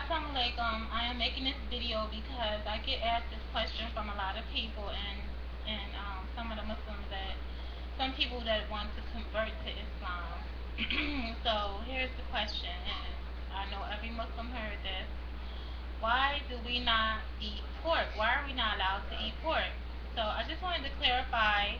Assalamu alaikum. I am making this video because I get asked this question from a lot of people, and some of the Muslims that some people that want to convert to Islam. So here's the question, and I know every Muslim heard this. Why do we not eat pork? Why are we not allowed to eat pork? So I just wanted to clarify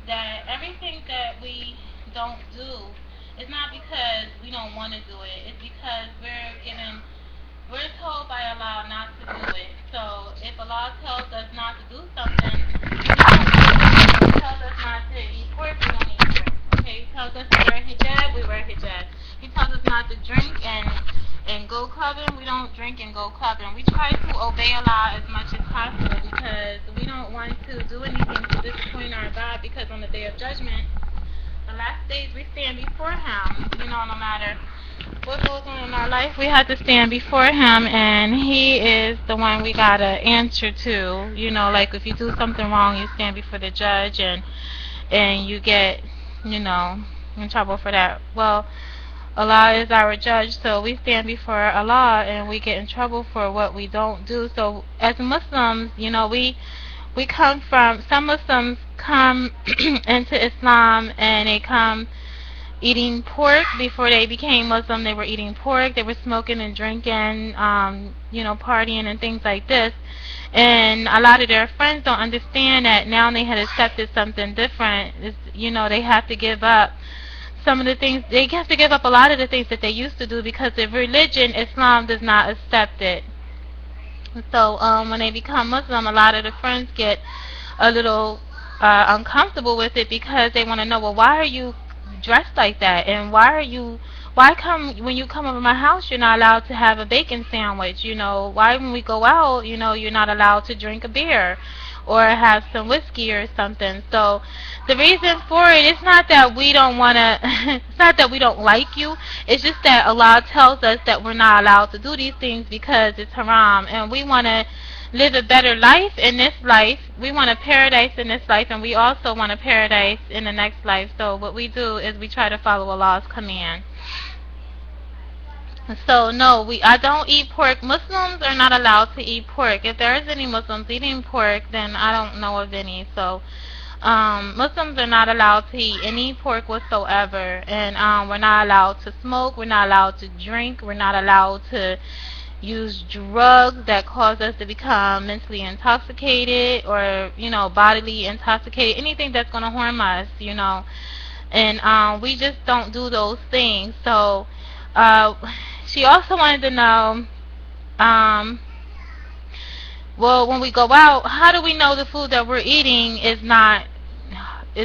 that everything that we don't do is not because we don't want to do it. It's because we're told by Allah not to do it. So if Allah tells us not to do something, we don't do it. If He tells us not to eat pork, we don't eat pork. Okay, He tells us to wear hijab, we wear hijab. He tells us not to drink and go clubbing, we don't drink and go clubbing. We try to obey Allah as much as possible because we don't want to do anything to disappoint our God, because on the day of judgment, the last days we stand before Him. No matter what goes on in our life, we have to stand before Him, and He is the one we gotta answer to. Like if you do something wrong, you stand before the judge, and you get, in trouble for that. Well, Allah is our judge, so we stand before Allah and we get in trouble for what we don't do. So as Muslims, we come from, some Muslims come into Islam and they come eating pork. Before they became Muslim, they were eating pork, they were smoking and drinking, partying and things like this. And a lot of their friends don't understand that now they had accepted something different. They have to give up some of the things, they have to give up a lot of the things that they used to do because the religion, Islam, does not accept it. So when they become Muslim, a lot of the friends get a little uncomfortable with it because they want to know, well, why are you dressed like that? And when you come over my house, you're not allowed to have a bacon sandwich? Why when we go out, you're not allowed to drink a beer or have some whiskey or something? So the reason for it is not that we don't want to, it's not that we don't like you, it's just that Allah tells us that we're not allowed to do these things because it's haram, and we want to live a better life in this life. We want a paradise in this life, and we also want a paradise in the next life. So what we do is we try to follow Allah's command. So no, I don't eat pork. Muslims are not allowed to eat pork. If there is any Muslims eating pork, then I don't know of any. So Muslims are not allowed to eat any pork whatsoever, and we're not allowed to smoke, we're not allowed to drink, we're not allowed to use drugs that cause us to become mentally intoxicated or bodily intoxicated, anything that's going to harm us, and we just don't do those things. So she also wanted to know, well, when we go out, how do we know the food that we're eating it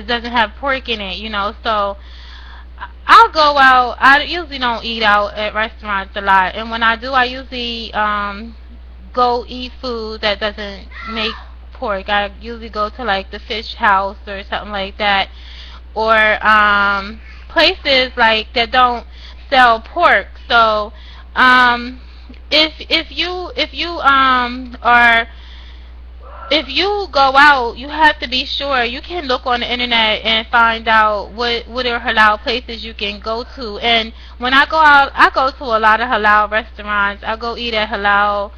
doesn't have pork in it? So I'll go out. I usually don't eat out at restaurants a lot, and when I do, I usually go eat food that doesn't make pork. I usually go to like the fish house or something like that, or places like that don't sell pork. So if you go out, you have to be sure. You can look on the internet and find out what are halal places you can go to. And when I go out, I go to a lot of halal restaurants. I go eat at halal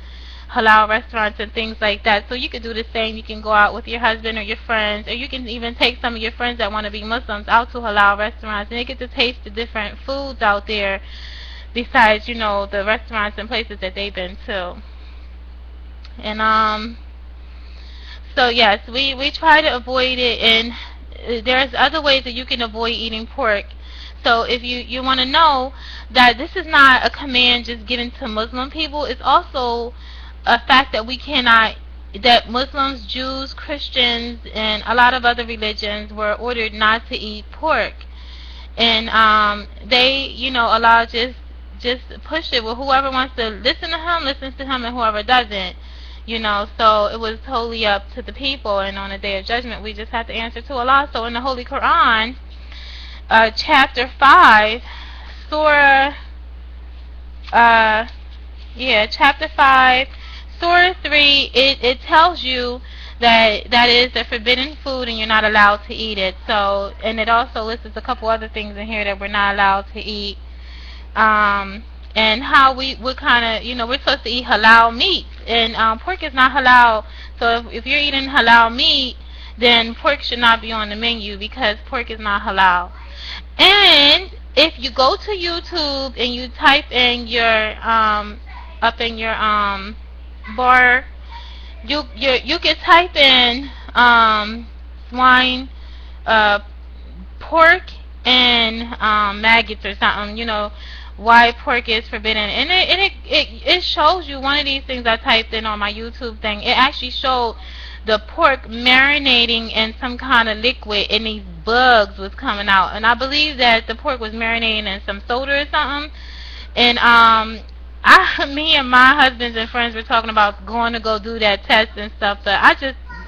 restaurants and things like that. So you can do the same. You can go out with your husband or your friends, or you can even take some of your friends that want to be Muslims out to halal restaurants, and they get to taste the different foods out there besides, the restaurants and places that they've been to. And so yes, we try to avoid it, and there's other ways that you can avoid eating pork. So if you want to know that this is not a command just given to Muslim people, it's also a fact that that Muslims, Jews, Christians, and a lot of other religions were ordered not to eat pork. And Allah just push it. Well, whoever wants to listen to Him, listens to Him, and whoever doesn't. So it was totally up to the people, and on the day of judgment, we just have to answer to Allah. So in the Holy Quran, chapter 5, surah, chapter 5, surah 3, it tells you that is a forbidden food and you're not allowed to eat it. So, and it also lists a couple other things in here that we're not allowed to eat. and how we kind of, we're supposed to eat halal meat, and pork is not halal. So if you're eating halal meat, then pork should not be on the menu because pork is not halal. And if you go to YouTube and you type in your up in your bar, you can type in swine, uh, pork, and maggots or something. Why pork is forbidden, and it shows you one of these things I typed in on my YouTube thing. It actually showed the pork marinating in some kind of liquid, and these bugs was coming out. And I believe that the pork was marinating in some soda or something. And me and my husbands and friends were talking about going to go do that test and stuff. But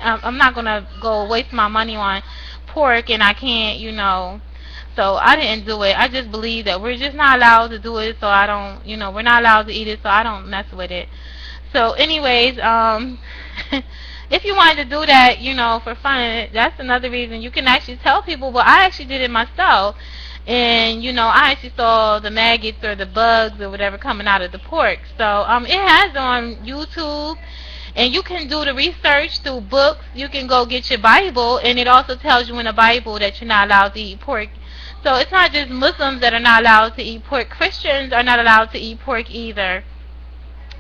I'm not gonna go waste my money on pork, and I can't. So I didn't do it. I just believe that we're just not allowed to do it, so I don't, we're not allowed to eat it, so I don't mess with it. So anyways, if you wanted to do that, for fun, that's another reason. You can actually tell people, but I actually did it myself. And, I actually saw the maggots or the bugs or whatever coming out of the pork. So it has on YouTube. And you can do the research through books. You can go get your Bible, and it also tells you in the Bible that you're not allowed to eat pork. So it's not just Muslims that are not allowed to eat pork. Christians are not allowed to eat pork either.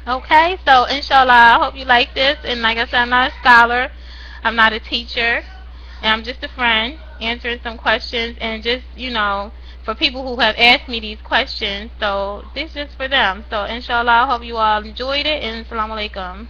Okay, so inshallah, I hope you like this. And like I said, I'm not a scholar. I'm not a teacher. And I'm just a friend answering some questions. And just, for people who have asked me these questions. So this is just for them. So inshallah, I hope you all enjoyed it. And assalamu alaikum.